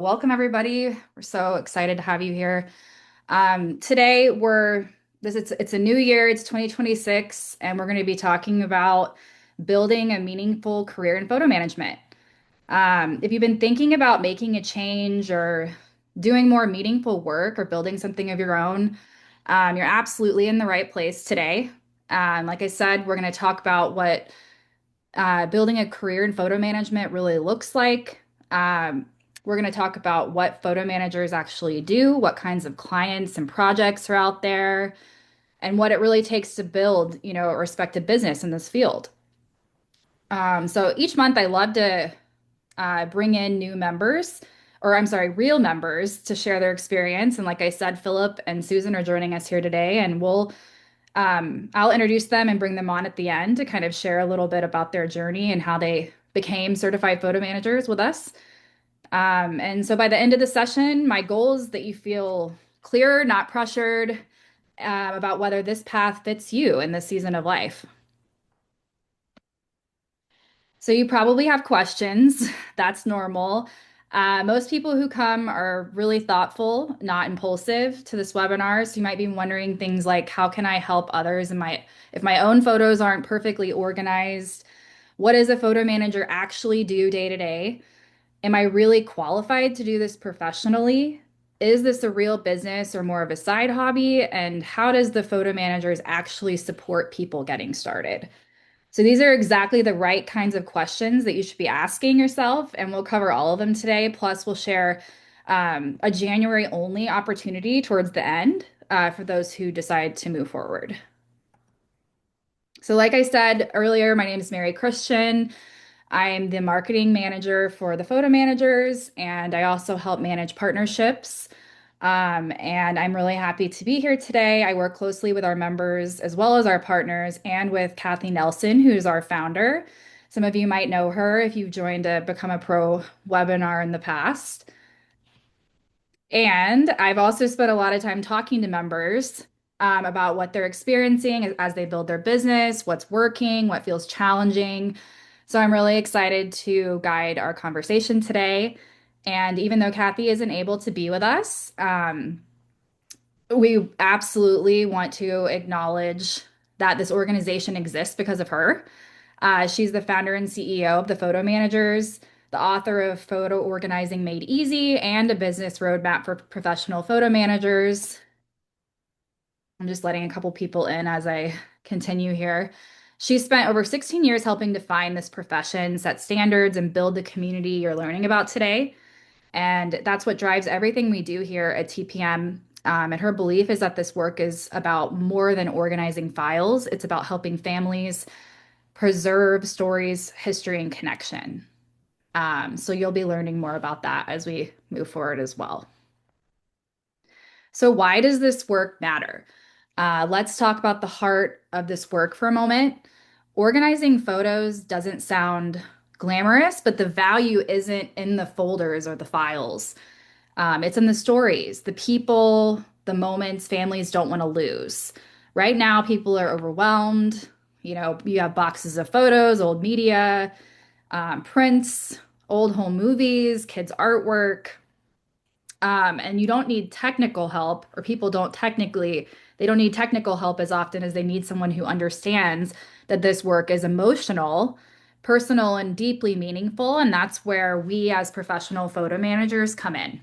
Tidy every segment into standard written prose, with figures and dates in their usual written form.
Welcome everybody. We're so excited to have you here. Today we're this it's a new year, it's 2026, and we're going to be talking about building a meaningful career in photo management. If you've been thinking about making a change or doing more meaningful work or building something of your own, you're absolutely in the right place today. Like I said, we're going to talk about what building a career in photo management really looks like. We're going to talk about what photo managers actually do, what kinds of clients and projects are out there, and what it really takes to build, a respected business in this field. So each month I love to bring in new members, or I'm sorry, real members to share their experience. And like I said, Philip and Susan are joining us here today, and I'll introduce them and bring them on at the end to kind of share a little bit about their journey and how they became certified photo managers with us. And so by the end of the session, my goal is that you feel clear, not pressured, about whether this path fits you in this season of life. So you probably have questions. That's normal. Most people who come are really thoughtful, not impulsive to this webinar. So you might be wondering things like, how can I help others if my own photos aren't perfectly organized? What does a photo manager actually do day to day? Am I really qualified to do this professionally? Is this a real business or more of a side hobby? And how does the photo managers actually support people getting started? So these are exactly the right kinds of questions that you should be asking yourself, and we'll cover all of them today. Plus, we'll share a January only opportunity towards the end for those who decide to move forward. So, like I said earlier, my name is Mary Christian. I'm the marketing manager for the photo managers, and I also help manage partnerships. And I'm really happy to be here today. I work closely with our members as well as our partners and with Kathy Nelson, who's our founder. Some of you might know her if you've joined a Become a Pro webinar in the past. And I've also spent a lot of time talking to members about what they're experiencing as they build their business, what's working, what feels challenging. So I'm really excited to guide our conversation today. And even though Kathy isn't able to be with us, we absolutely want to acknowledge that this organization exists because of her. She's the founder and CEO of the Photo Managers, the author of Photo Organizing Made Easy, and a business roadmap for professional photo managers. I'm just letting a couple people in as I continue here. She spent over 16 years helping define this profession, set standards, and build the community you're learning about today. And that's what drives everything we do here at TPM. And her belief is that this work is about more than organizing files, it's about helping families preserve stories, history, and connection. So you'll be learning more about that as we move forward as well. So, why does this work matter? Let's talk about the heart of this work for a moment. Organizing photos doesn't sound glamorous, but the value isn't in the folders or the files. It's in the stories, the people, the moments families don't want to lose. Right now, people are overwhelmed. You have boxes of photos, old media, prints, old home movies, kids' artwork. And you don't need technical help, or they don't need technical help as often as they need someone who understands that this work is emotional, personal, and deeply meaningful. And that's where we as professional photo managers come in.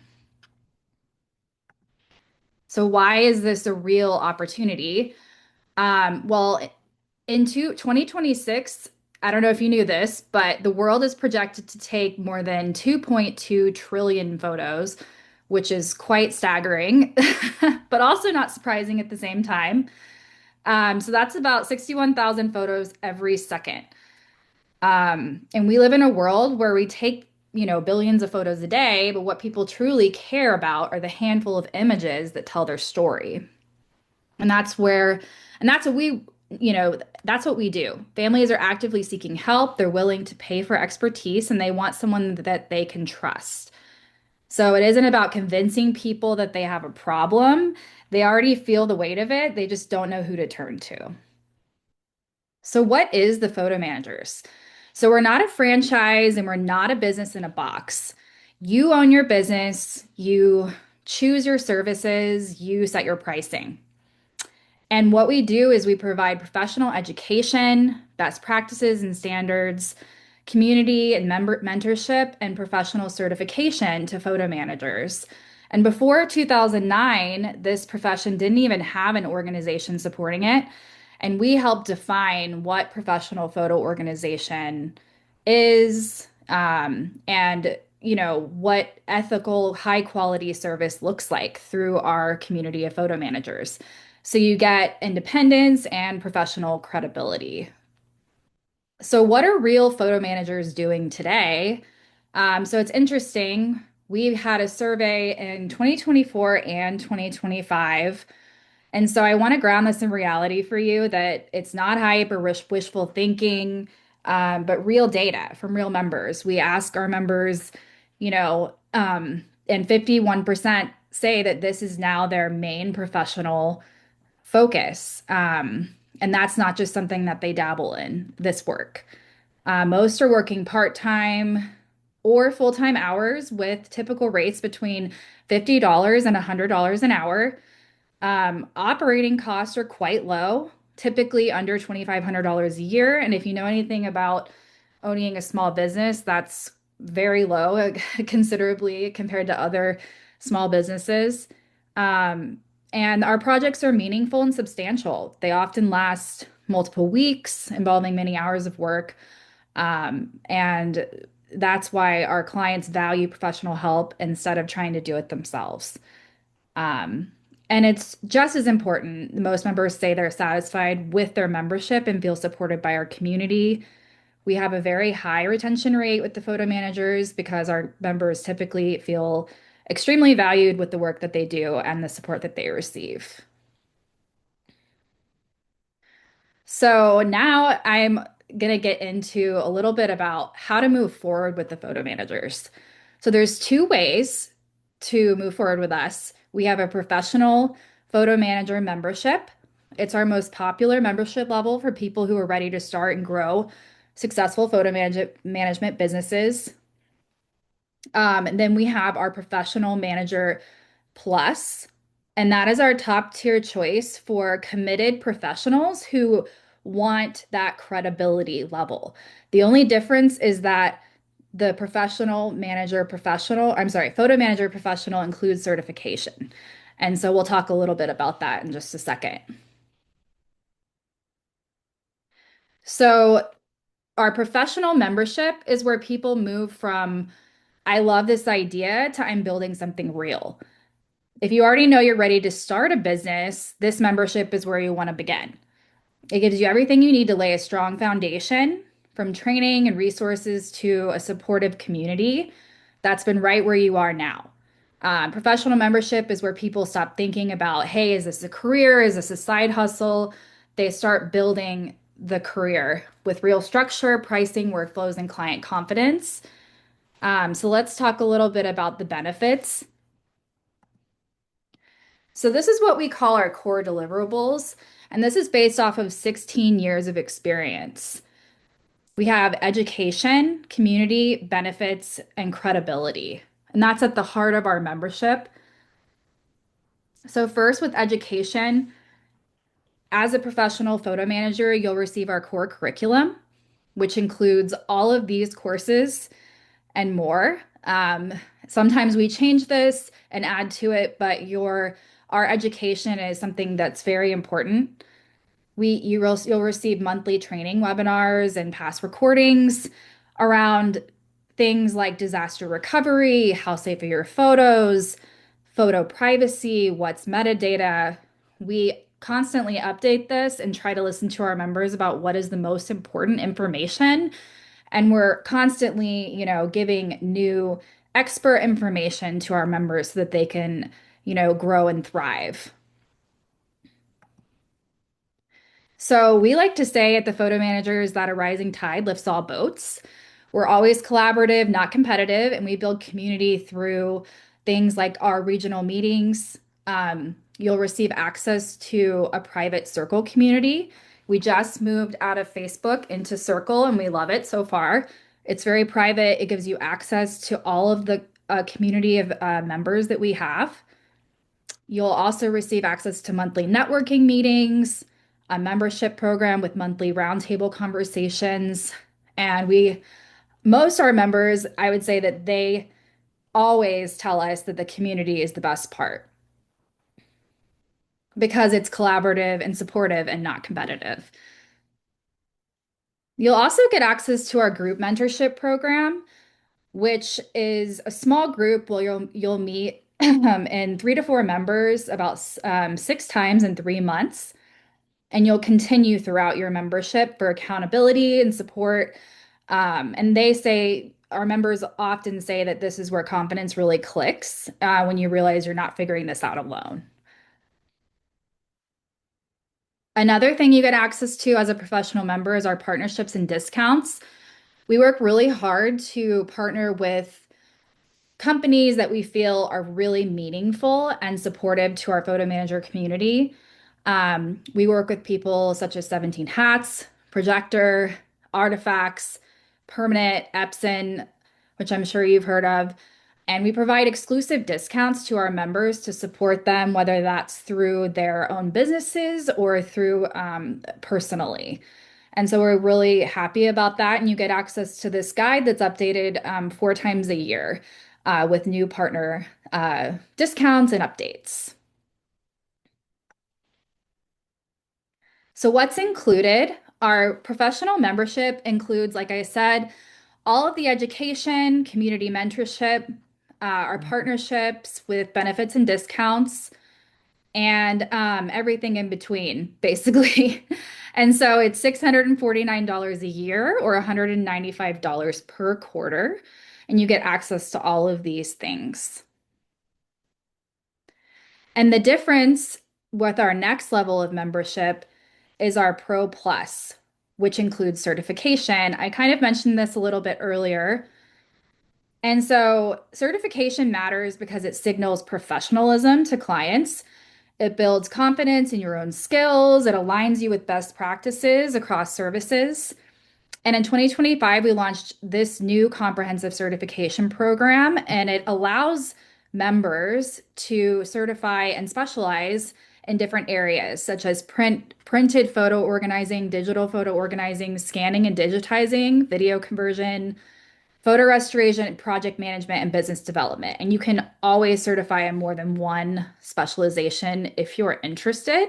So, why is this a real opportunity? Well, into 2026, I don't know if you knew this, but the world is projected to take more than 2.2 trillion photos, which is quite staggering, but also not surprising at the same time. So that's about 61,000 photos every second. And we live in a world where we take, billions of photos a day, but what people truly care about are the handful of images that tell their story. And that's what that's what we do. Families are actively seeking help. They're willing to pay for expertise and they want someone that they can trust. So it isn't about convincing people that they have a problem. They already feel the weight of it. They just don't know who to turn to. So what is the Photo Managers? So we're not a franchise and we're not a business in a box. You own your business, you choose your services, you set your pricing. And what we do is we provide professional education, best practices and standards, community and member mentorship, and professional certification to photo managers. And before 2009, this profession didn't even have an organization supporting it. And we help define what professional photo organization is, and what ethical, high quality service looks like through our community of photo managers. So you get independence and professional credibility. So, what are real photo managers doing today? So, it's interesting. We had a survey in 2024 and 2025. And so, I want to ground this in reality for you that it's not hype or wishful thinking, but real data from real members. We ask our members, and 51% say that this is now their main professional focus. And that's not just something that they dabble in, this work. Most are working part-time or full-time hours with typical rates between $50 and $100 an hour. Operating costs are quite low, typically under $2,500 a year. And if you know anything about owning a small business, that's very low, considerably compared to other small businesses. Um, and our projects are meaningful and substantial. They often last multiple weeks, involving many hours of work. And that's why our clients value professional help instead of trying to do it themselves. Um, and it's just as important. Most members say they're satisfied with their membership and feel supported by our community. We have a very high retention rate with the photo managers because our members typically feel extremely valued with the work that they do and the support that they receive. So now I'm going to get into a little bit about how to move forward with the photo managers. So there's two ways to move forward with us. We have a professional photo manager membership. It's our most popular membership level for people who are ready to start and grow successful management businesses. And then we have our professional manager plus, and that is our top tier choice for committed professionals who want that credibility level. The only difference is that the photo manager professional includes certification. And so we'll talk a little bit about that in just a second. So, our professional membership is where people move from, I love this idea, to I'm building something real. If you already know you're ready to start a business, this membership is where you want to begin. It gives you everything you need to lay a strong foundation, from training and resources to a supportive community that's been right where you are now. Professional membership is where people stop thinking about, hey, is this a career? Is this a side hustle? They start building the career with real structure, pricing, workflows, and client confidence. So let's talk a little bit about the benefits. So this is what we call our core deliverables, and this is based off of 16 years of experience. We have education, community, benefits, and credibility. And that's at the heart of our membership. So first with education, as a professional photo manager, you'll receive our core curriculum, which includes all of these courses and more. Sometimes we change this and add to it, but our education is something that's very important. You'll receive monthly training webinars and past recordings around things like disaster recovery, how safe are your photos, photo privacy, what's metadata. We constantly update this and try to listen to our members about what is the most important information. And we're constantly, giving new expert information to our members so that they can, grow and thrive. So we like to say at the Photo Managers that a rising tide lifts all boats. We're always collaborative, not competitive, and we build community through things like our regional meetings. You'll receive access to a private Circle community. We just moved out of Facebook into Circle, and we love it so far. It's very private. It gives you access to all of the a community of members that we have. You'll also receive access to monthly networking meetings, a membership program with monthly roundtable conversations. And most of our members, I would say that they always tell us that the community is the best part because it's collaborative and supportive and not competitive. You'll also get access to our group mentorship program, which is a small group where you'll meet in 3 to 4 members about 6 times in 3 months, and you'll continue throughout your membership for accountability and support. And they say our members often say that this is where confidence really clicks when you realize you're not figuring this out alone. Another thing you get access to as a professional member is our partnerships and discounts. We work really hard to partner with companies that we feel are really meaningful and supportive to our photo manager community. We work with people such as 17 Hats, Projector, Artifacts, Permanent, Epson, which I'm sure you've heard of. And we provide exclusive discounts to our members to support them, whether that's through their own businesses or through personally. And so we're really happy about that. And you get access to this guide that's updated 4 times a year with new partner discounts and updates. So, what's included? Our professional membership includes, like I said, all of the education, community mentorship, our partnerships with benefits and discounts, and everything in between, basically. And so it's $649 a year or $195 per quarter, and you get access to all of these things. And the difference with our next level of membership is our Pro Plus, which includes certification. I kind of mentioned this a little bit earlier. And so certification matters because it signals professionalism to clients. It builds confidence in your own skills. It aligns you with best practices across services. And in 2025, we launched this new comprehensive certification program, and it allows members to certify and specialize in different areas, such as printed photo organizing, digital photo organizing, scanning and digitizing, video conversion, photo restoration, project management, and business development. And you can always certify in more than one specialization if you're interested.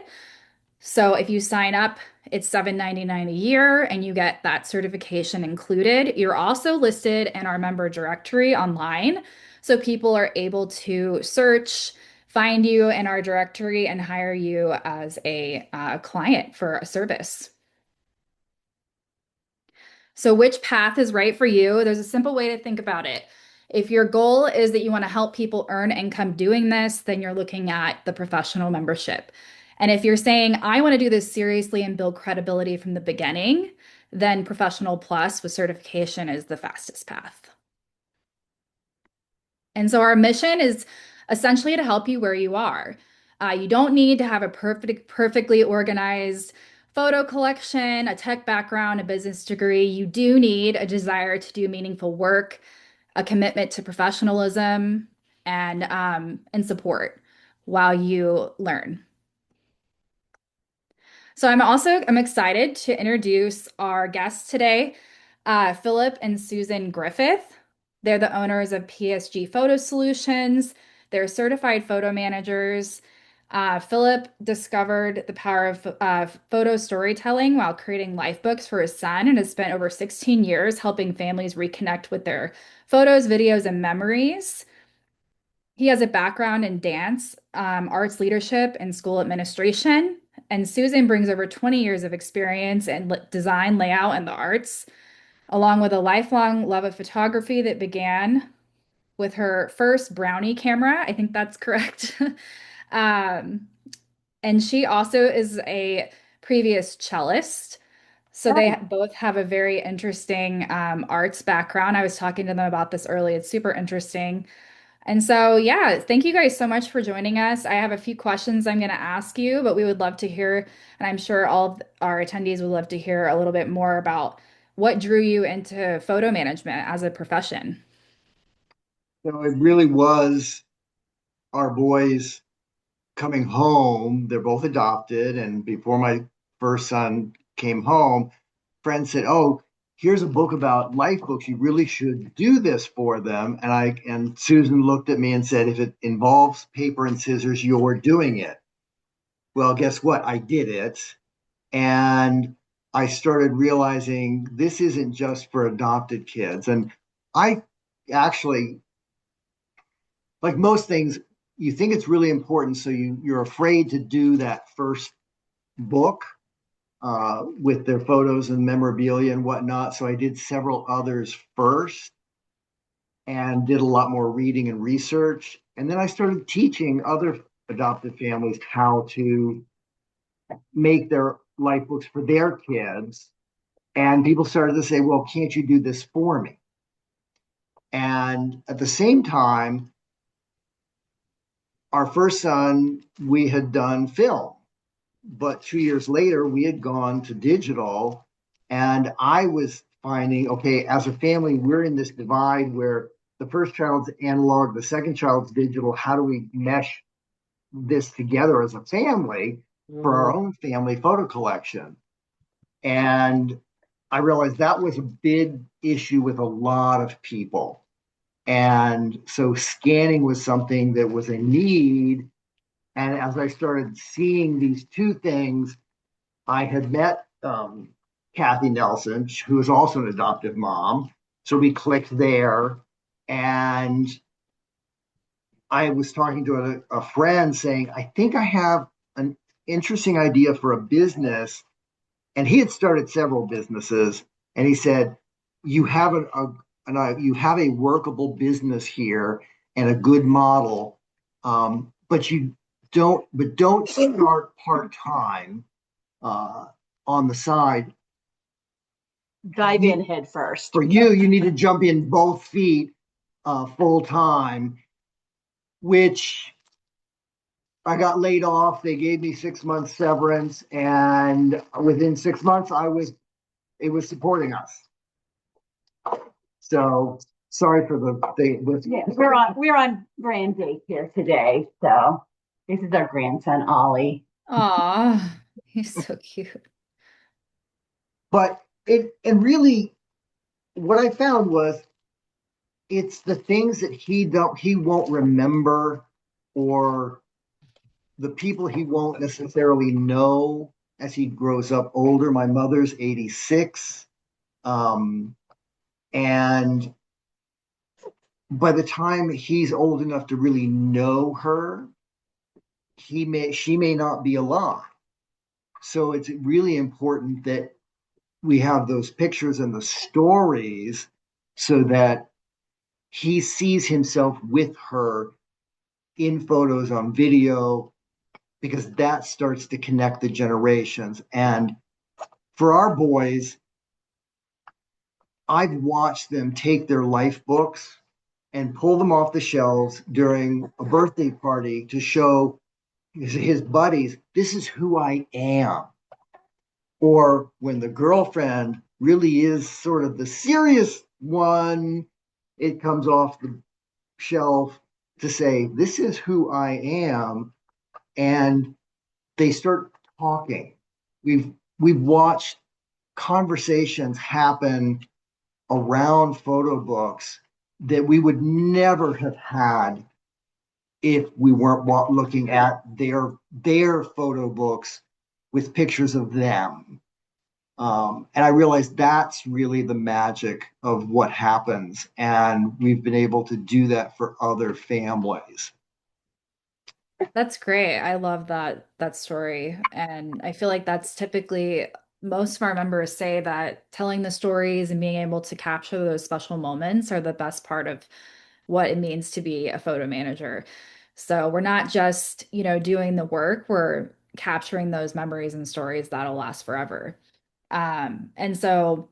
So if you sign up, it's $799 a year and you get that certification included. You're also listed in our member directory online. So people are able to search, find you in our directory, and hire you as a client for a service. So, which path is right for you? There's a simple way to think about it. If your goal is that you want to help people earn income doing this, then you're looking at the professional membership. And if you're saying, I want to do this seriously and build credibility from the beginning, then Professional Plus with certification is the fastest path. And so our mission is essentially to help you where you are. You don't need to have a perfectly organized photo collection, a tech background, a business degree. You do need a desire to do meaningful work, a commitment to professionalism, and support while you learn. So I'm excited to introduce our guests today, Philip and Susan Griffith. They're the owners of PSG Photo Solutions. They're certified photo managers. Philip discovered the power of photo storytelling while creating life books for his son and has spent over 16 years helping families reconnect with their photos, videos, and memories. He has a background in dance, arts leadership, and school administration. And Susan brings over 20 years of experience in design, layout, and the arts, along with a lifelong love of photography that began with her first Brownie camera. I think that's correct. um, and she also is a previous cellist. So they both have a very interesting arts background. I was talking to them about this early. It's super interesting. And so, yeah, thank you guys so much for joining us. I have a few questions I'm going to ask you, but we would love to hear, and I'm sure all of our attendees would love to hear a little bit more about what drew you into photo management as a profession. So it really was our boys coming home. They're both adopted. And before my first son came home, friends said, "Oh, here's a book about life books. You really should do this for them." And Susan looked at me and said, "If it involves paper and scissors, you're doing it." Well, guess what? I did it. And I started realizing this isn't just for adopted kids. And I actually, like most things, you think it's really important, so you're afraid to do that first book with their photos and memorabilia and whatnot. So I did several others first and did a lot more reading and research. And then I started teaching other adopted families how to make their life books for their kids. And people started to say, "Well, can't you do this for me?" And at the same time, our first son, we had done film, but 2 years later, we had gone to digital. And I was finding, okay, as a family, we're in this divide where the first child's analog, the second child's digital. How do we mesh this together as a family for our own family photo collection? And I realized that was a big issue with a lot of people. And so scanning was something that was a need. And as I started seeing these two things, I had met Kathy Nelson, who is also an adoptive mom. So we clicked there. And I was talking to a friend saying, "I think I have an interesting idea for a business." And he had started several businesses. And he said, "You have you have a workable business here and a good model, but you don't start part time uh, on the side. Dive in head first. For you, you need to jump in both feet full time," which I got laid off. They gave me 6 months severance, and within 6 months, it was supporting us. So sorry for the thing. Yeah, we're on grand date here today. So this is our grandson Ollie. Aw, he's so cute. But it and really, what I found was it's the things that he won't remember, or the people he won't necessarily know as he grows up older. My mother's 86. Um, and by the time he's old enough to really know her, she may not be alive. So it's really important that we have those pictures and the stories so that he sees himself with her in photos, on video, because that starts to connect the generations. And for our boys, I've watched them take their life books and pull them off the shelves during a birthday party to show his buddies, "This is who I am." Or when the girlfriend really is sort of the serious one, it comes off the shelf to say, "This is who I am." And they start talking. We've watched conversations happen around photo books that we would never have had if we weren't looking at their photo books with pictures of them. And I realized that's really the magic of what happens. And we've been able to do that for other families. That's great. I love that story. And I feel like that's typically most of our members say that telling the stories and being able to capture those special moments are the best part of what it means to be a photo manager. So we're not just, doing the work, we're capturing those memories and stories that'll last forever. And so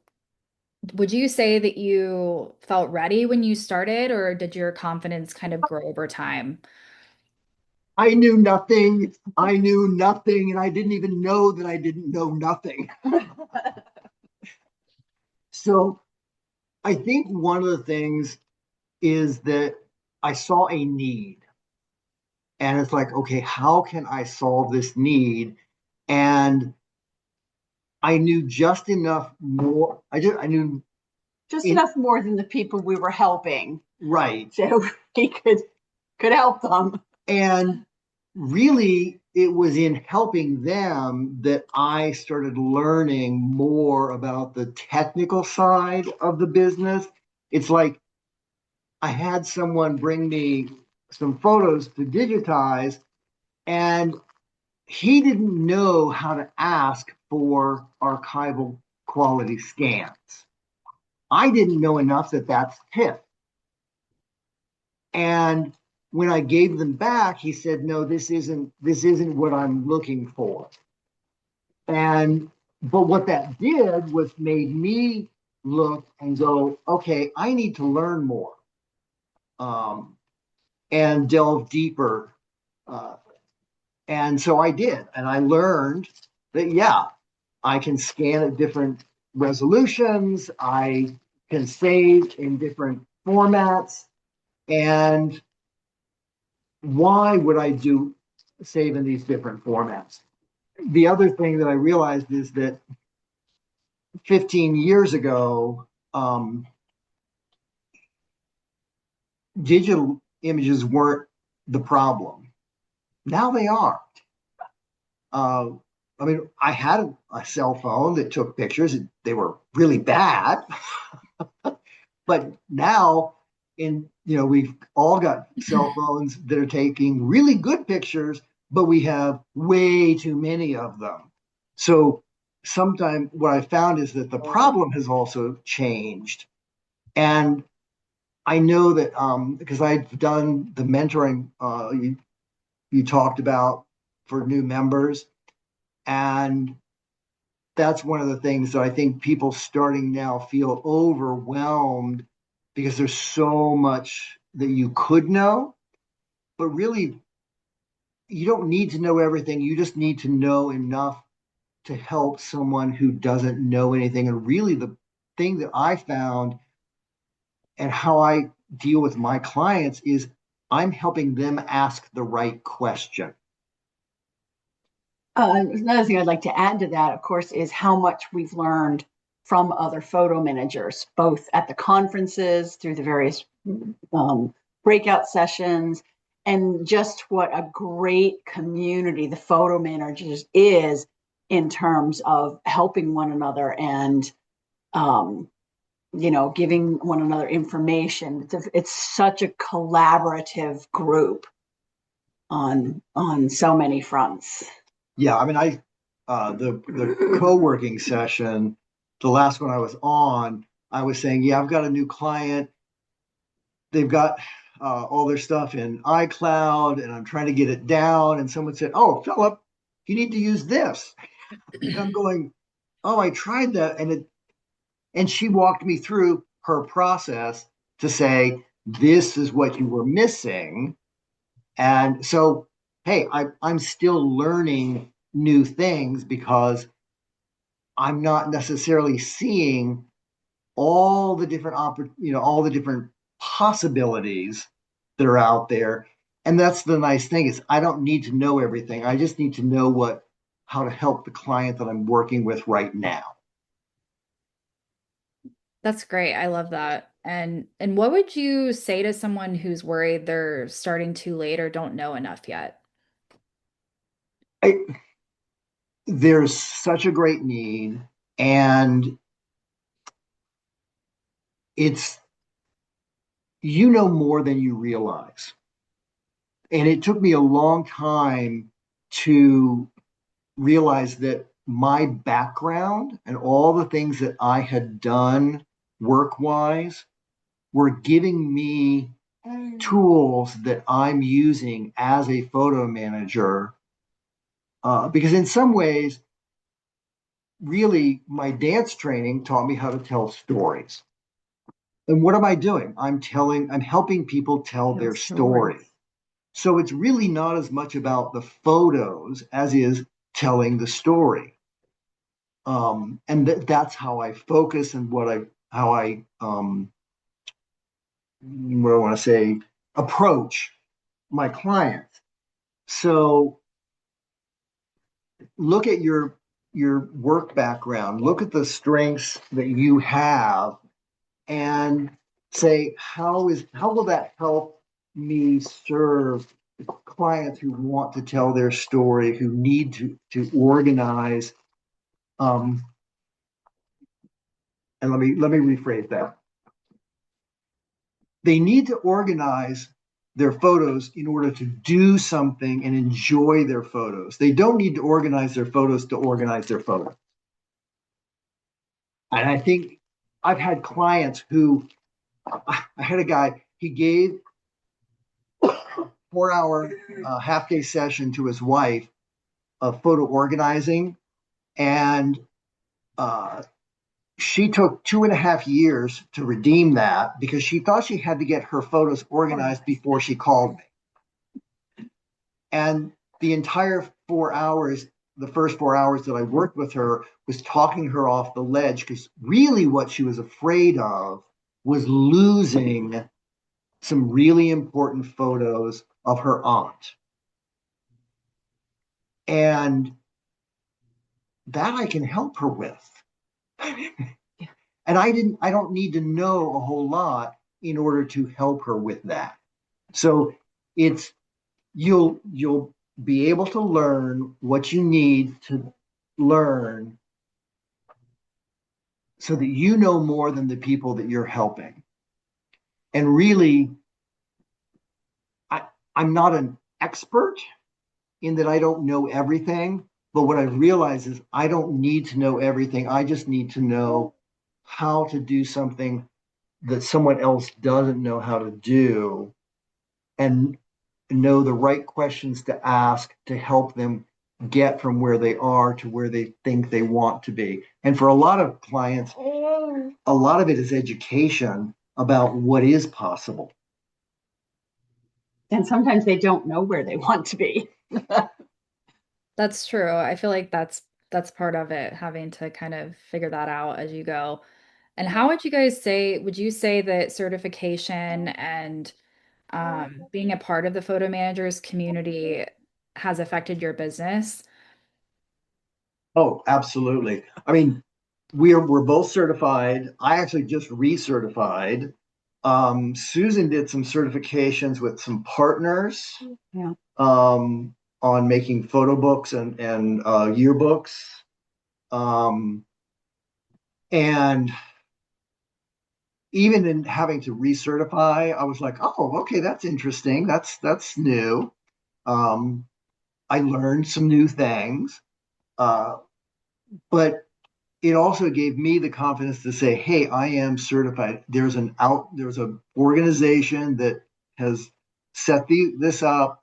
would you say that you felt ready when you started, or did your confidence kind of grow over time? I knew nothing. I knew nothing. And I didn't even know that I didn't know nothing. So I think one of the things is that I saw a need, and it's like, okay, how can I solve this need? And I knew just enough more. I knew Just in enough more than the people we were helping, right. so he could help them. And really, it was in helping them that I started learning more about the technical side of the business. It's like I had someone bring me some photos to digitize, and he didn't know how to ask for archival quality scans. I didn't know enough that that's TIFF. And when I gave them back, he said, "No, this isn't what I'm looking for." And but what that did was made me look and go, "Okay, I need to learn more um, and delve deeper." Uh, and so I did, and I learned that yeah, I can scan at different resolutions. I can save in different formats. And why would I do save in these different formats? The other thing that I realized is that 15 years ago, digital images weren't the problem. Now they are. Uh, I mean, I had a cell phone that took pictures. They were really bad, but now we've all got cell phones that are taking really good pictures, but we have way too many of them. So sometimes what I found is that the problem has also changed. And I know that because I've done the mentoring you talked about for new members, and that's one of the things that I think people starting now feel overwhelmed because there's so much that you could know, but really you don't need to know everything. You just need to know enough to help someone who doesn't know anything. And really, the thing that I found and how I deal with my clients is I'm helping them ask the right question. Another thing I'd like to add to that, of course, is how much we've learned from other photo managers, both at the conferences, through the various breakout sessions, and just what a great community the photo managers is in terms of helping one another and um, giving one another information. It's such a collaborative group on so many fronts. Yeah, I mean, the co-working session, the last one I was on, I was saying, yeah, I've got a new client. They've got all their stuff in iCloud, and I'm trying to get it down. And someone said, "Oh, Philip, you need to use this." And I'm going, "Oh, I tried that," and she walked me through her process to say, "This is what you were missing." And so, hey, I'm still learning new things because I'm not necessarily seeing all the different possibilities that are out there. And that's the nice thing is I don't need to know everything. I just need to know how to help the client that I'm working with right now. That's great. I love that. And what would you say to someone who's worried they're starting too late or don't know enough yet? I, there's such a great need, and it's more than you realize. And it took me a long time to realize that my background and all the things that I had done work wise were giving me tools that I'm using as a photo manager. Because in some ways, really, my dance training taught me how to tell stories. And what am I doing? I'm helping people tell their story. So it's really not as much about the photos as is telling the story. And that's how I focus and what I want to say approach my clients. So look at your work background, look at the strengths that you have, and say, how will that help me serve clients who want to tell their story, who need to organize. Um, and let me rephrase that. They need to organize their photos in order to do something and enjoy their photos. They don't need to organize their photos to organize their photos. And I think I've had clients who, I had a guy, he gave 4 hour half day session to his wife of photo organizing. And uh, she took 2.5 years to redeem that because she thought she had to get her photos organized before she called me. And the entire 4 hours, the first 4 hours that I worked with her, was talking her off the ledge, because really what she was afraid of was losing some really important photos of her aunt. And that I can help her with. And I don't need to know a whole lot in order to help her with that. So it's, you'll be able to learn what you need to learn so that you know more than the people that you're helping. And really, I'm not an expert in that I don't know everything, but what I realize is I don't need to know everything. I just need to know how to do something that someone else doesn't know how to do, and know the right questions to ask to help them get from where they are to where they think they want to be. And for a lot of clients, a lot of it is education about what is possible. And sometimes they don't know where they want to be. That's true. I feel like that's part of it, having to kind of figure that out as you go. And how would you guys say, would you say that certification and being a part of the photo managers community has affected your business? Oh, absolutely. I mean, we're both certified. I actually just recertified. Susan did some certifications with some partners, Yeah. On making photo books and yearbooks. Um, and even in having to recertify, I was like, oh, okay, that's interesting. That's new. Um, I learned some new things, uh, but it also gave me the confidence to say, hey, I am certified. There's an organization that has set this up,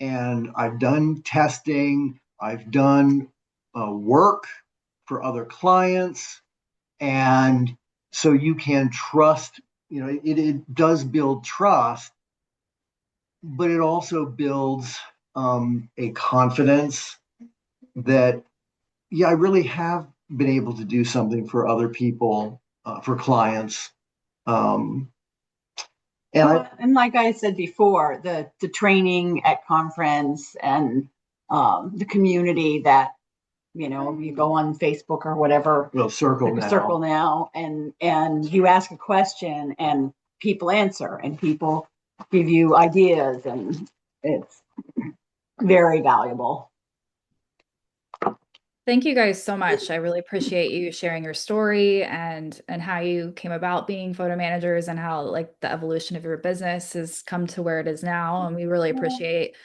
and I've done testing, I've done work for other clients, and so you can trust. It does build trust, but it also builds a confidence that, yeah, I really have been able to do something for other people, for clients. Um, and Well, and like I said before, the training at conference and the community that you go on Facebook or whatever, will circle like a circle now. now, and you ask a question and people answer and people give you ideas, and it's very valuable. Thank you guys so much. I really appreciate you sharing your story and how you came about being photo managers and how like the evolution of your business has come to where it is now. And we really appreciate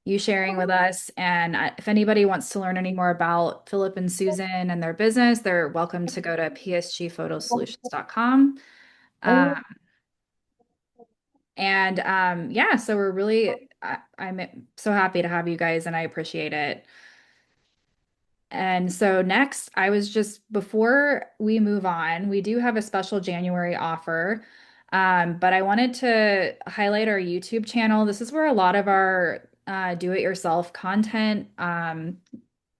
you sharing with us. And if anybody wants to learn any more about Philip and Susan and their business, they're welcome to go to psgphotosolutions.com. Um, yeah, so we're really, I'm so happy to have you guys and I appreciate it. And so next, before we move on, we do have a special January offer. But I wanted to highlight our YouTube channel. This is where a lot of our do-it-yourself content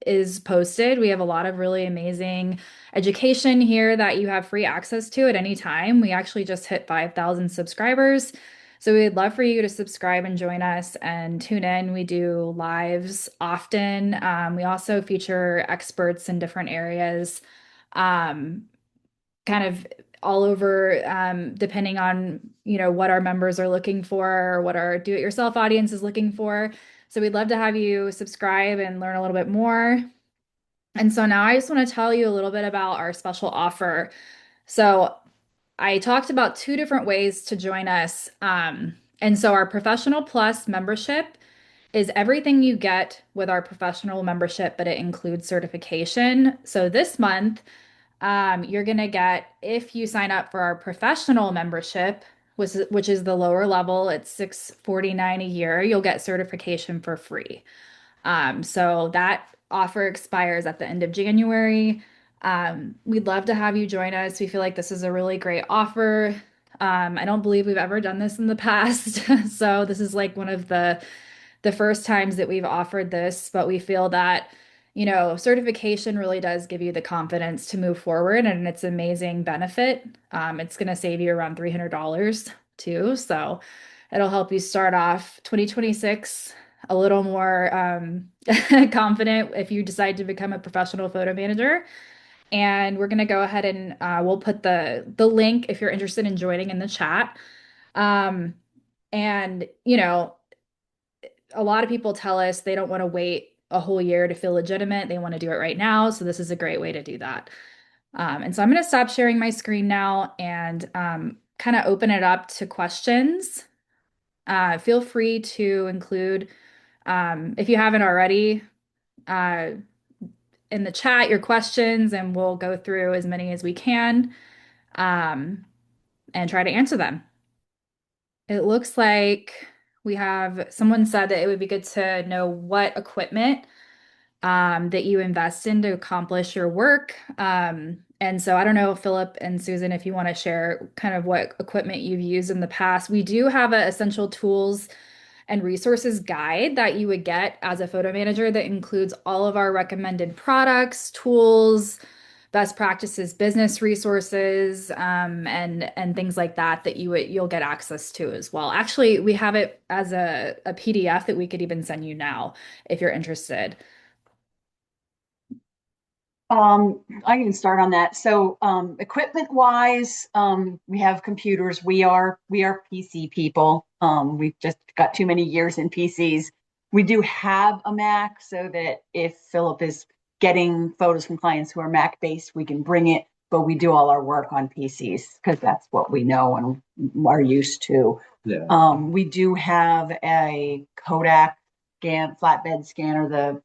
is posted. We have a lot of really amazing education here that you have free access to at any time. We actually just hit 5,000 subscribers. So we'd love for you to subscribe and join us and tune in. We do lives often. We also feature experts in different areas, um, kind of all over, depending on, what our members are looking for or what our do-it-yourself audience is looking for. So we'd love to have you subscribe and learn a little bit more. And so now I just want to tell you a little bit about our special offer. So I talked about two different ways to join us. And so our Professional Plus membership is everything you get with our professional membership, but it includes certification. So this month, you're going to get, if you sign up for our professional membership, which is the lower level, it's $649 a year, you'll get certification for free. So that offer expires at the end of January. We'd love to have you join us. We feel like this is a really great offer. I don't believe we've ever done this in the past. So this is like one of the first times that we've offered this, but we feel that, certification really does give you the confidence to move forward and it's an amazing benefit. It's going to save you around $300 too. So it'll help you start off 2026 a little more confident if you decide to become a professional photo manager. And we're going to go ahead and we'll put the link if you're interested in joining in the chat. Um, and, a lot of people tell us they don't want to wait a whole year to feel legitimate. They want to do it right now. So this is a great way to do that. And so I'm going to stop sharing my screen now and kind of open it up to questions. Feel free to include, if you haven't already, uh, in the chat your questions, and we'll go through as many as we can um, and try to answer them. It looks like we have someone said that it would be good to know what equipment that you invest in to accomplish your work. And so I don't know, Philip and Susan, if you want to share kind of what equipment you've used in the past. We do have an essential tools and resources guide that you would get as a photo manager that includes all of our recommended products, tools, best practices, business resources, and things like that that you'll get access to as well. Actually, we have it as a PDF that we could even send you now if you're interested. I can start on that. So, equipment wise, we have computers. We are PC people. We've just got too many years in PCs. We do have a Mac so that if Philip is getting photos from clients who are Mac based, we can bring it, but we do all our work on PCs because that's what we know and are used to. Yeah. We do have a Kodak flatbed scanner, the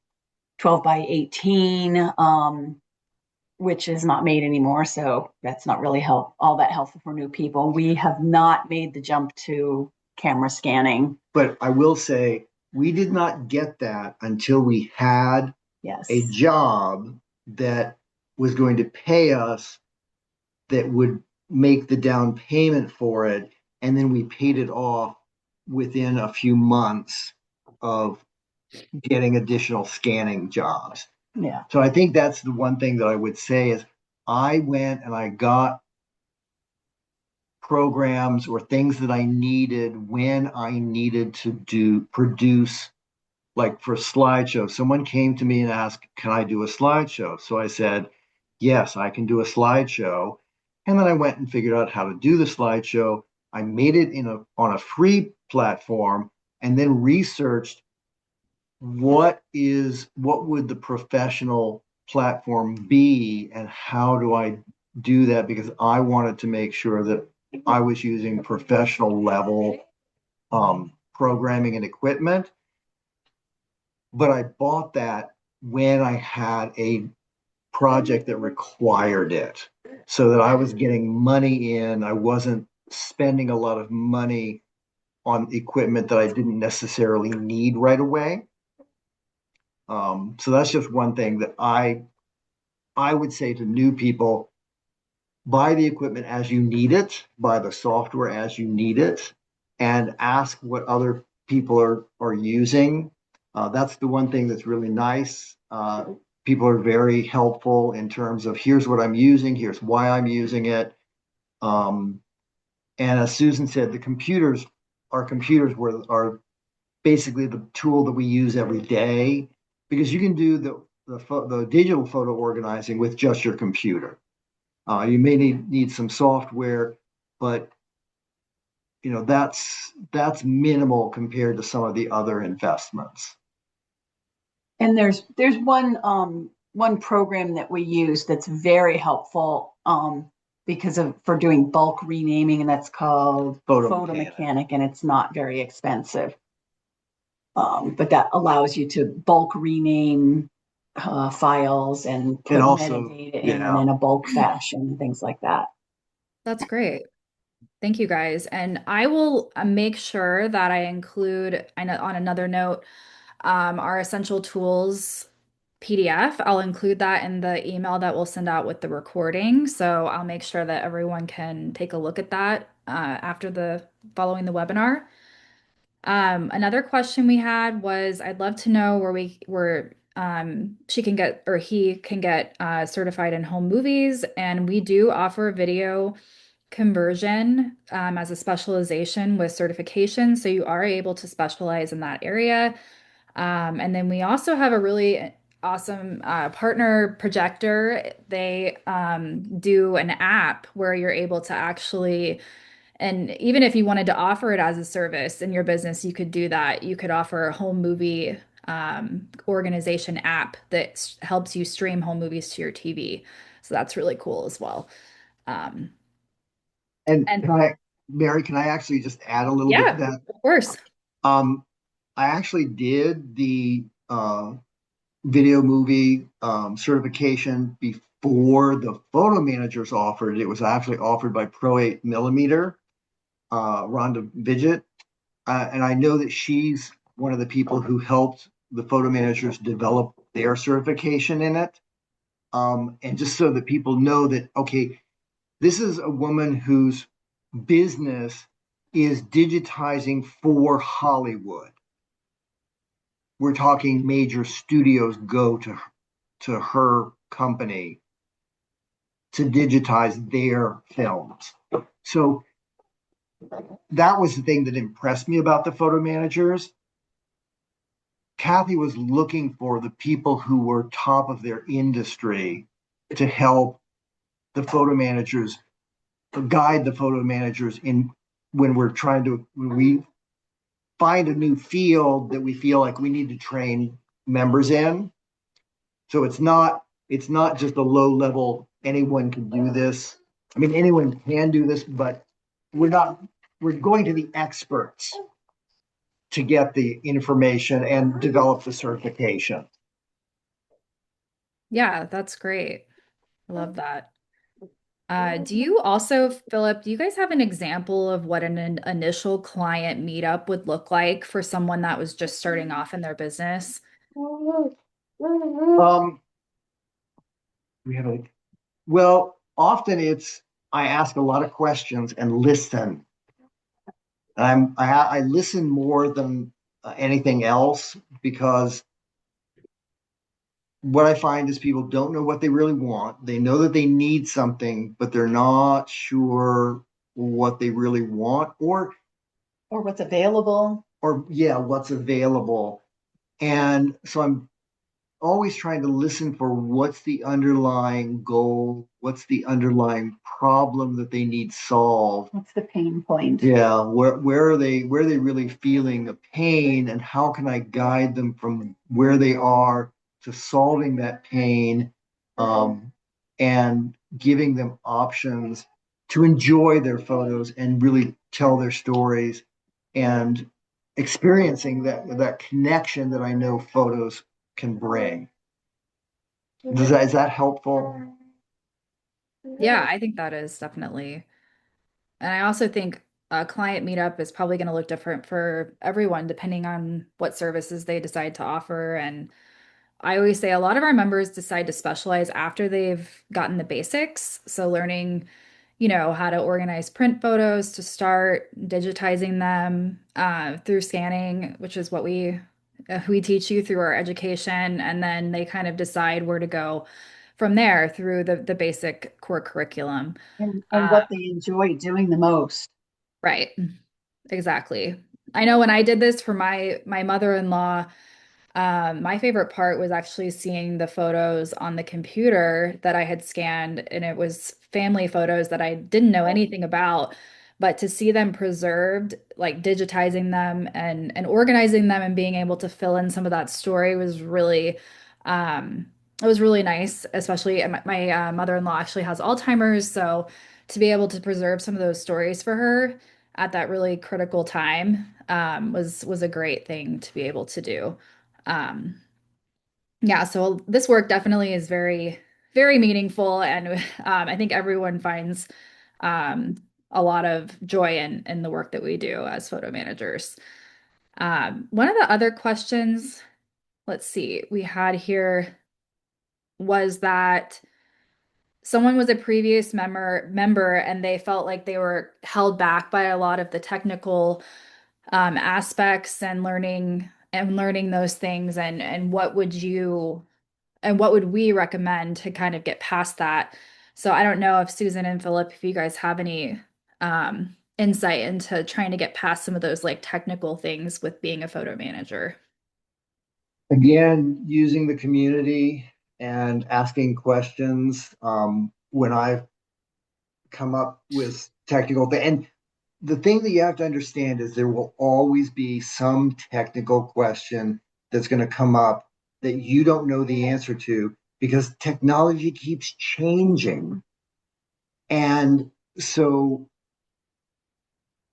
12 by 18, which is not made anymore. So that's not really all that helpful for new people. We have not made the jump to camera scanning. But I will say, we did not get that until we had Yes. a job that was going to pay us, that would make the down payment for it. And then we paid it off within a few months of getting additional scanning jobs. Yeah. So I think that's the one thing that I would say is I went and I got programs or things that I needed when I needed to produce, like for slideshow. Someone came to me and asked, can I do a slideshow? So I said, yes, I can do a slideshow. And then I went and figured out how to do the slideshow. I made it on a free platform and then researched what would the professional platform be and how do I do that, because I wanted to make sure that I was using professional level programming and equipment. But I bought that when I had a project that required it, so that I was getting money in. I wasn't spending a lot of money on equipment that I didn't necessarily need right away. So that's just one thing that I would say to new people: buy the equipment as you need it, buy the software as you need it, and ask what other people are using. That's the one thing that's really nice. People are very helpful in terms of, here's what I'm using, here's why I'm using it. And as Susan said, the computers our computers are basically the tool that we use every day because you can do the digital photo organizing with just your computer. You may need some software, but that's minimal compared to some of the other investments. And there's one program that we use that's very helpful because of for doing bulk renaming, and that's called Photo Photo mechanic. Mechanic, and it's not very expensive. But that allows you to bulk rename files and And put also, metadata yeah. in a bulk fashion, things like that. That's great. Thank you guys. And I will make sure that I include, I know on another note, our essential tools PDF. I'll include that in the email that we'll send out with the recording. So I'll make sure that everyone can take a look at that after the following the webinar. Another question we had was I'd love to know where she can get or he can get certified in home movies. And we do offer video conversion as a specialization with certification. So you are able to specialize in that area. And then we also have a really awesome partner projector. They do an app where you're able to actually, and even if you wanted to offer it as a service in your business, you could do that. You could offer a home movie organization app that helps you stream home movies to your TV. So that's really cool as well. Um, And and Mary, can I actually just add a little bit to yeah, that? of course. Um, I actually did the video movie certification before the photo managers offered it. It was actually offered by Pro 8 Millimeter, Rhonda Vidget. And I know that she's one of the people who helped the photo managers develop their certification in it. And just so that people know that, okay, this is a woman whose business is digitizing for Hollywood. We're talking major studios go to her company to digitize their films. So that was the thing that impressed me about the photo managers. Kathy was looking for the people who were top of their industry to help the photo managers, guide the photo managers in when we find a new field that we feel like we need to train members in. So it's not just a low level, anyone can do this. I mean, anyone can do this, but we're not, we're going to the experts to get the information and develop the certification. Yeah, that's great. I love that. Do you also, Philip, do you guys have an example of what an initial client meetup would look like for someone that was just starting off in their business? Um, we have a, well, often I ask a lot of questions and listen. I listen more than anything else because what I find is people don't know what they really want. They know that they need something, but they're not sure what they really want Or what's available. or yeah, what's available. And so I'm always trying to listen for what's the underlying goal, what's the underlying problem that they need solved. What's the pain point? Yeah, where are they really feeling the pain and how can I guide them from where they are to solving that pain, and giving them options to enjoy their photos and really tell their stories and experiencing that connection that I know photos can bring. Is that helpful? Yeah, I think that is definitely. And I also think a client meetup is probably going to look different for everyone depending on what services they decide to offer. And I always say a lot of our members decide to specialize after they've gotten the basics. So learning, how to organize print photos to start digitizing them through scanning, which is what we teach you through our education, and then they kind of decide where to go from there through the basic core curriculum. And Uh, what they enjoy doing the most. right. exactly. I know when I did this for my mother-in-law, my favorite part was actually seeing the photos on the computer that I had scanned, and it was family photos that I didn't know anything about. But to see them preserved, like digitizing them and organizing them and being able to fill in some of that story was really, um, it was really nice. Especially my mother-in-law actually has Alzheimer's, so to be able to preserve some of those stories for her at that really critical time, was a great thing to be able to do. Um, yeah, so this work definitely is very, very meaningful, and I think everyone finds um, a lot of joy in the work that we do as photo managers. One of the other questions, let's see, we had here was that someone was a previous member and they felt like they were held back by a lot of the technical aspects and learning those things, and what would we recommend to kind of get past that? So I don't know if Susan and Philip, if you guys have any insight into trying to get past some of those like technical things with being a photo manager. Again, using the community and asking questions when I've come up with technical things. And the thing that you have to understand is there will always be some technical question that's going to come up that you don't know the answer to because technology keeps changing. And so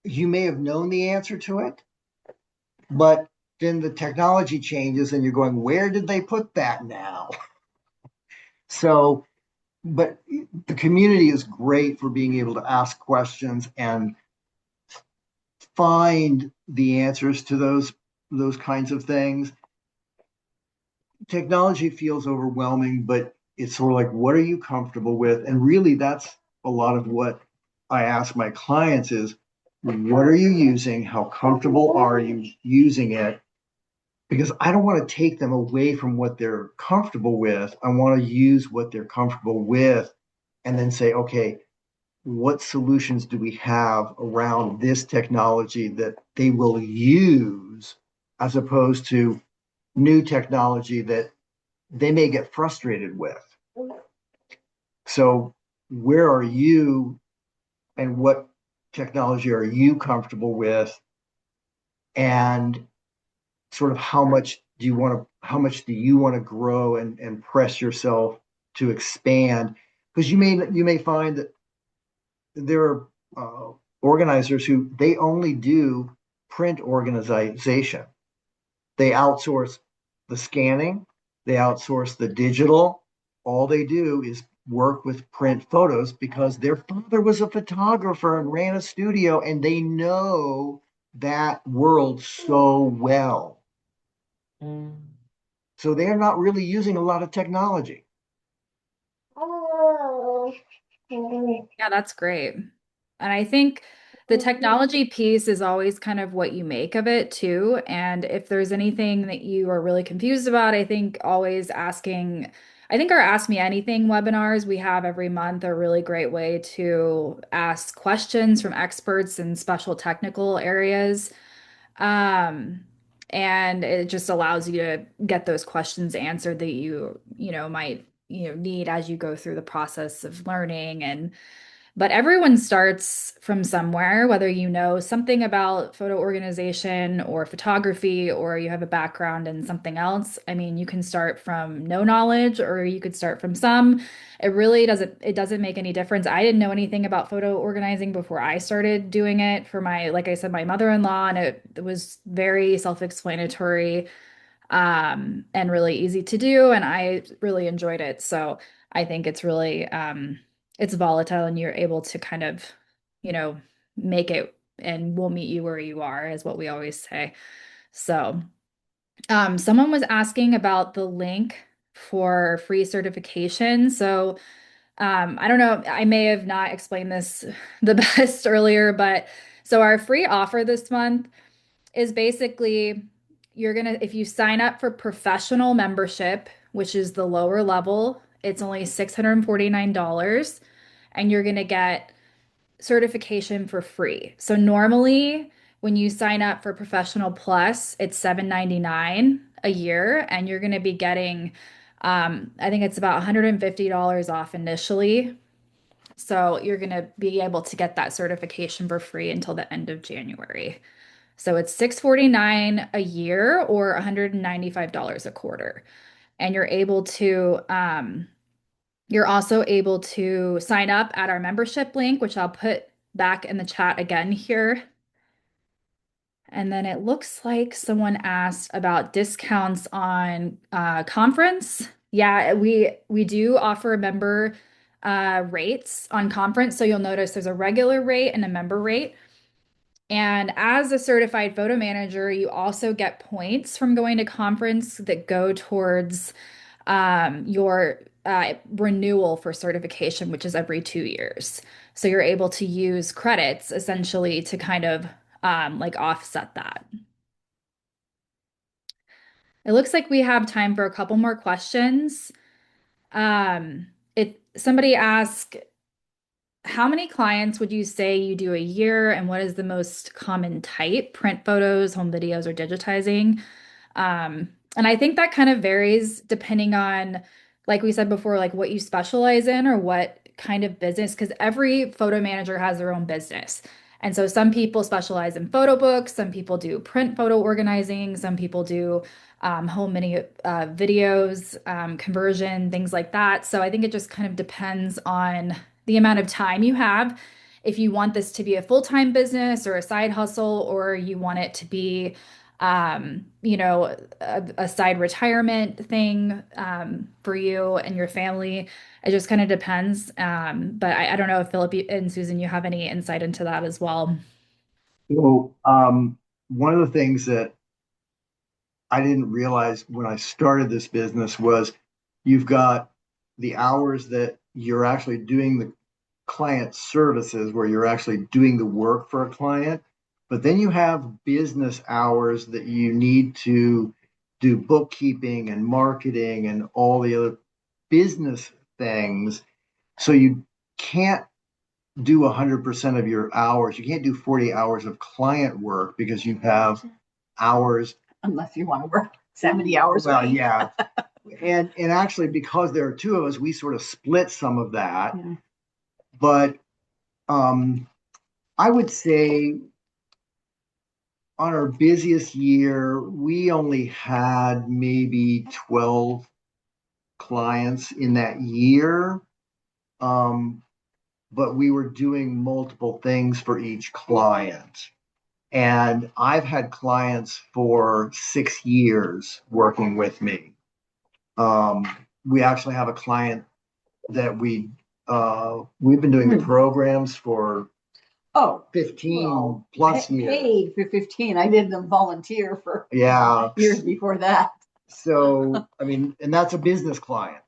you may have known the answer to it, but then the technology changes and you're going, where did they put that now? So, but the community is great for being able to ask questions and find the answers to those kinds of things. Technology feels overwhelming, but it's sort of like, what are you comfortable with? And really, that's a lot of what I ask my clients is, what are you using? How comfortable are you using it? Because I don't want to take them away from what they're comfortable with. I want to use what they're comfortable with and then say, okay, what solutions do we have around this technology that they will use as opposed to new technology that they may get frustrated with. So, where are you and what technology are you comfortable with? And sort of how much do you want to grow and press yourself to expand? Because you may find that there are organizers who they only do print organization. They outsource the scanning, they outsource the digital. All they do is work with print photos because their father was a photographer and ran a studio and they know that world so well. So they're not really using a lot of technology. Yeah, that's great. And I think the technology piece is always kind of what you make of it too. And if there's anything that you are really confused about, I think always asking, I think our Ask Me Anything webinars we have every month are a really great way to ask questions from experts in special technical areas. Um, and it just allows you to get those questions answered that might, need as you go through the process of learning. And but everyone starts from somewhere, whether you know something about photo organization or photography, or you have a background in something else. I mean, you can start from no knowledge, or you could start from some. It doesn't make any difference. I didn't know anything about photo organizing before I started doing it for like I said, my mother-in-law, and it was very self-explanatory, and really easy to do, and I really enjoyed it. So I think it's really it's volatile, and you're able to kind of, you know, make it, and we'll meet you where you are, is what we always say. So, someone was asking about the link for free certification. So, I don't know, I may have not explained this the best earlier, but so our free offer this month is basically if you sign up for professional membership, which is the lower level, it's only $649, and you're going to get certification for free. So normally when you sign up for Professional Plus, it's $7.99 a year, and you're going to be getting, I think it's about $150 off initially. So you're going to be able to get that certification for free until the end of January. So it's $649 a year or $195 a quarter. And you're also able to sign up at our membership link, which I'll put back in the chat again here. And then it looks like someone asked about discounts on conference. Yeah, we do offer member rates on conference. So you'll notice there's a regular rate and a member rate. And as a certified photo manager, you also get points from going to conference that go towards your renewal for certification, which is every 2 years. So you're able to use credits essentially to kind of like offset that. It looks like we have time for a couple more questions. Somebody asked, how many clients would you say you do a year, and what is the most common type? Print photos, home videos, or digitizing? And I think that kind of varies depending on, like we said before, like what you specialize in or what kind of business, because every photo manager has their own business. And so some people specialize in photo books, some people do print photo organizing, some people do home mini videos, conversion, things like that. So I think it just kind of depends on the amount of time you have. If you want this to be a full-time business or a side hustle, or you want it to be a side retirement thing for you and your family. It just kind of depends. But I don't know if Philip and Susan, you have any insight into that as well. So, one of the things that I didn't realize when I started this business was you've got the hours that you're actually doing the client services, where you're actually doing the work for a client, but then you have business hours that you need to do bookkeeping and marketing and all the other business things. So you can't do 100% of your hours. You can't do 40 hours of client work because you have hours. Unless you want to work 70 hours a Well, week. yeah. And actually, because there are two of us, we sort of split some of that. Yeah. But I would say on our busiest year, we only had maybe 12 clients in that year. But we were doing multiple things for each client. And I've had clients for 6 years working with me. We actually have a client that we've been doing the programs for Oh, 15 well, plus years. Paid for 15. I did them volunteer for Yeah. years before that. So, I mean, and that's a business client.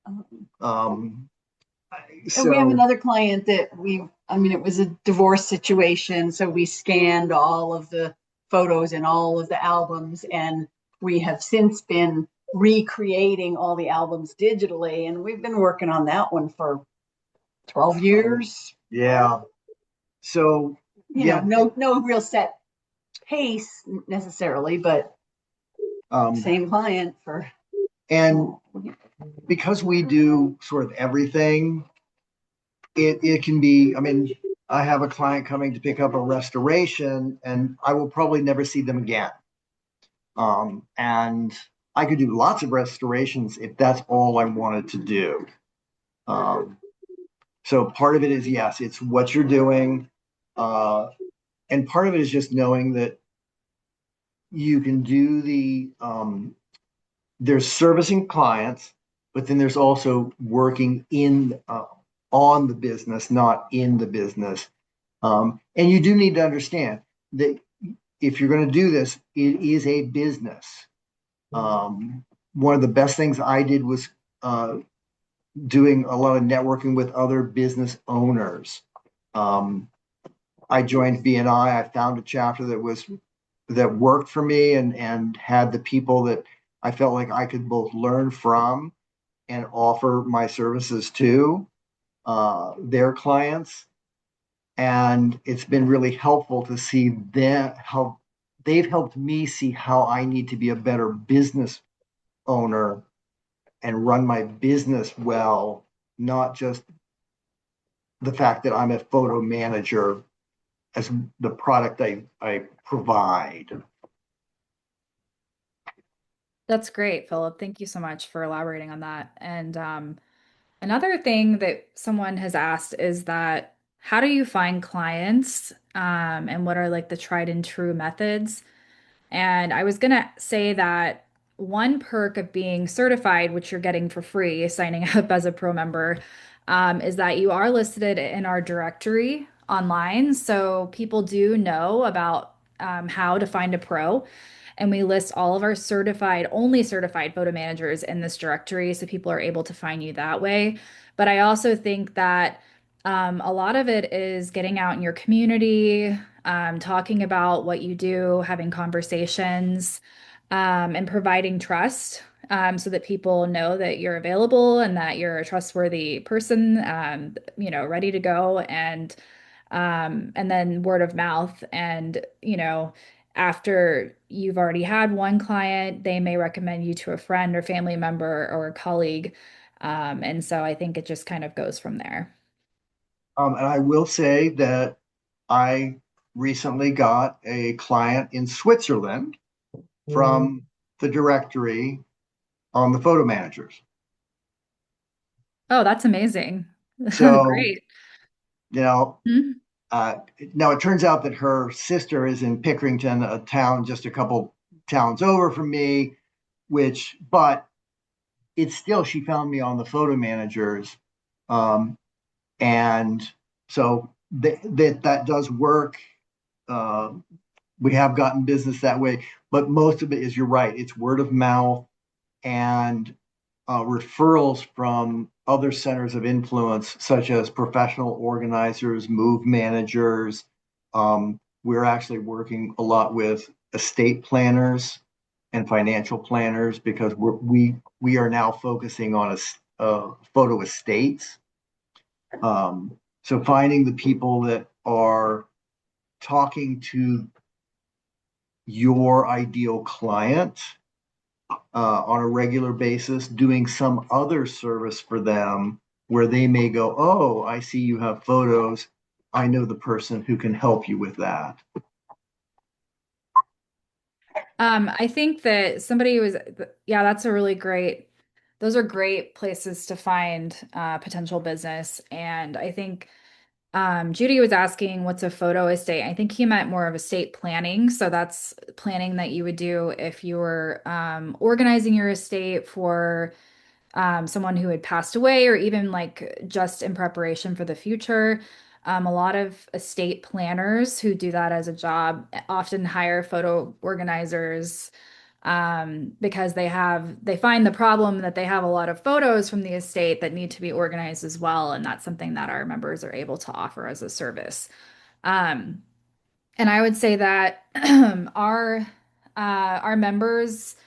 And So we have another client that it was a divorce situation. So we scanned all of the photos and all of the albums, and we have since been recreating all the albums digitally. And we've been working on that one for 12 years. yeah. So yeah, no real set pace necessarily, but same client for. And because we do sort of everything, it can be, I mean, I have a client coming to pick up a restoration and I will probably never see them again. And I could do lots of restorations if that's all I wanted to do. So part of it is, yes, it's what you're doing. And part of it is just knowing that you can do there's servicing clients, but then there's also working on the business, not in the business. And you do need to understand that if you're going to do this, it is a business. One of the best things I did was doing a lot of networking with other business owners. I joined BNI. I found a chapter that worked for me and had the people that I felt like I could both learn from and offer my services to their clients. And it's been really helpful to see them, how they've helped me see how I need to be a better business owner and run my business well, not just the fact that I'm a photo manager as the product I provide. That's great, Philip. Thank you so much for elaborating on that. And another thing that someone has asked is that how do you find clients, and what are like the tried and true methods? And I was gonna say that one perk of being certified, which you're getting for free, signing up as a pro member, is that you are listed in our directory online. So people do know about how to find a pro. And we list all of our certified, only certified photo managers in this directory. So people are able to find you that way. But I also think that a lot of it is getting out in your community, talking about what you do, having conversations, and providing trust, so that people know that you're available and that you're a trustworthy person, ready to go, and then word of mouth. And, after you've already had one client, they may recommend you to a friend or family member or a colleague. And so I think it just kind of goes from there. And I will say that I recently got a client in Switzerland from the directory on the photo managers. Oh, that's amazing. So, Great. you know, Mhm. uh, now it turns out that her sister is in Pickerington, a town just a couple towns over from me, but it's still, she found me on the photo managers. Um, and so that does work. Uh, we have gotten business that way, but most of it is, you're right, it's word of mouth and referrals from other centers of influence, such as professional organizers, move managers. We're actually working a lot with estate planners and financial planners because we are now focusing on photo estates. So finding the people that are talking to your ideal client on a regular basis, doing some other service for them where they may go, "Oh, I see you have photos. I know the person who can help you with that." I think that yeah, that's a really great, those are great places to find potential business. And I think Judy was asking what's a photo estate. I think he meant more of estate planning. So that's planning that you would do if you were organizing your estate for someone who had passed away, or even like just in preparation for the future. A lot of estate planners who do that as a job often hire photo organizers, because they find the problem that they have a lot of photos from the estate that need to be organized as well, and that's something that our members are able to offer as a service. Um, and I would say that our members,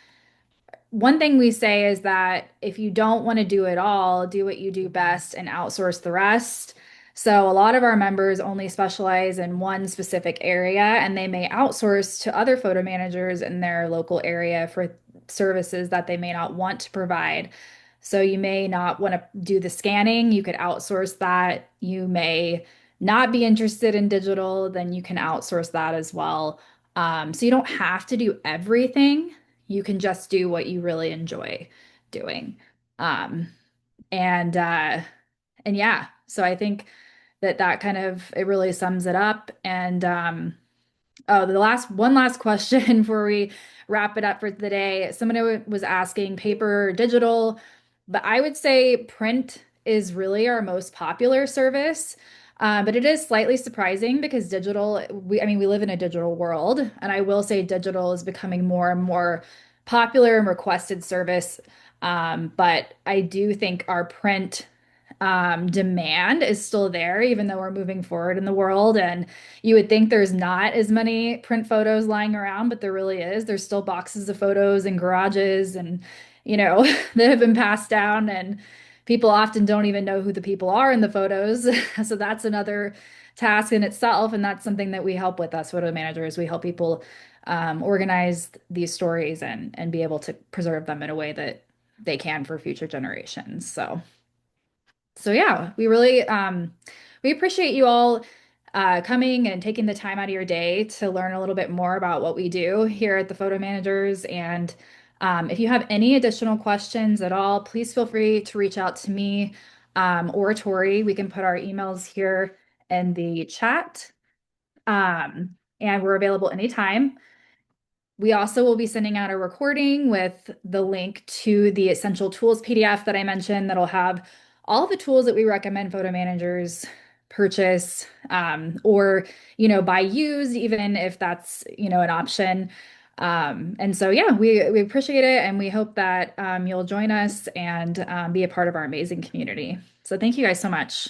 one thing we say is that if you don't want to do it all, do what you do best and outsource the rest. So a lot of our members only specialize in one specific area, and they may outsource to other photo managers in their local area for services that they may not want to provide. So you may not want to do the scanning, you could outsource that. You may not be interested in digital, then you can outsource that as well. So you don't have to do everything. You can just do what you really enjoy doing. Um, and yeah, so I think that kind of, it really sums it up. And oh, the last question before we wrap it up for the day. Someone was asking paper or digital, but I would say print is really our most popular service. But it is slightly surprising because I mean, we live in a digital world, and I will say digital is becoming more and more popular and requested service. But I do think our print demand is still there, even though we're moving forward in the world. And you would think there's not as many print photos lying around, but there really is. There's still boxes of photos in garages and, that have been passed down. And people often don't even know who the people are in the photos. So that's another task in itself. And that's something that we help with us photo managers. We help people organize these stories and be able to preserve them in a way that they can for future generations. So yeah, we appreciate you all coming and taking the time out of your day to learn a little bit more about what we do here at the Photo Managers. And if you have any additional questions at all, please feel free to reach out to me or Tori. We can put our emails here in the chat. And we're available anytime. We also will be sending out a recording with the link to the Essential Tools PDF that I mentioned that'll have all the tools that we recommend photo managers purchase or, buy used, even if that's, an option. And so, yeah, we appreciate it and we hope that you'll join us and be a part of our amazing community. So thank you guys so much.